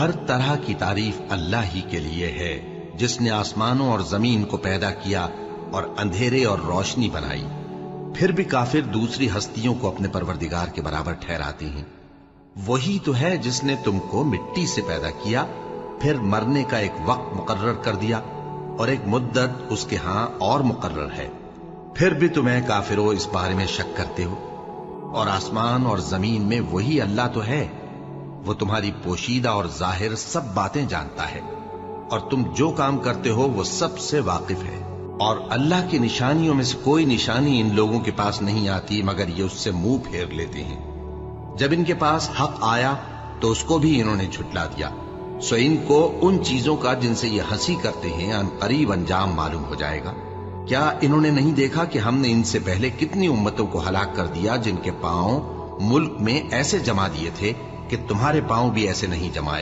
ہر طرح کی تعریف اللہ ہی کے لیے ہے، جس نے آسمانوں اور زمین کو پیدا کیا اور اندھیرے اور روشنی بنائی۔ پھر بھی کافر دوسری ہستیوں کو اپنے پروردگار کے برابر ٹھہراتے ہیں۔ وہی تو ہے جس نے تم کو مٹی سے پیدا کیا، پھر مرنے کا ایک وقت مقرر کر دیا اور ایک مدت اس کے ہاں اور مقرر ہے، پھر بھی تمہیں کافروں اس بارے میں شک کرتے ہو۔ اور آسمان اور زمین میں وہی اللہ تو ہے، وہ تمہاری پوشیدہ اور ظاہر سب باتیں جانتا ہے، اور تم جو کام کرتے ہو وہ سب سے واقف ہے۔ اور اللہ کی نشانیوں میں سے کوئی نشانی ان لوگوں کے پاس نہیں آتی مگر یہ اس سے منہ پھیر لیتے ہیں۔ جب ان کے پاس حق آیا تو اس کو بھی انہوں نے جھٹلا دیا، سو ان کو ان چیزوں کا جن سے یہ ہنسی کرتے ہیں ان قریب انجام معلوم ہو جائے گا۔ کیا انہوں نے نہیں دیکھا کہ ہم نے ان سے پہلے کتنی امتوں کو ہلاک کر دیا جن کے پاؤں ملک میں ایسے جما دیے تھے کہ تمہارے پاؤں بھی ایسے نہیں جمائے؟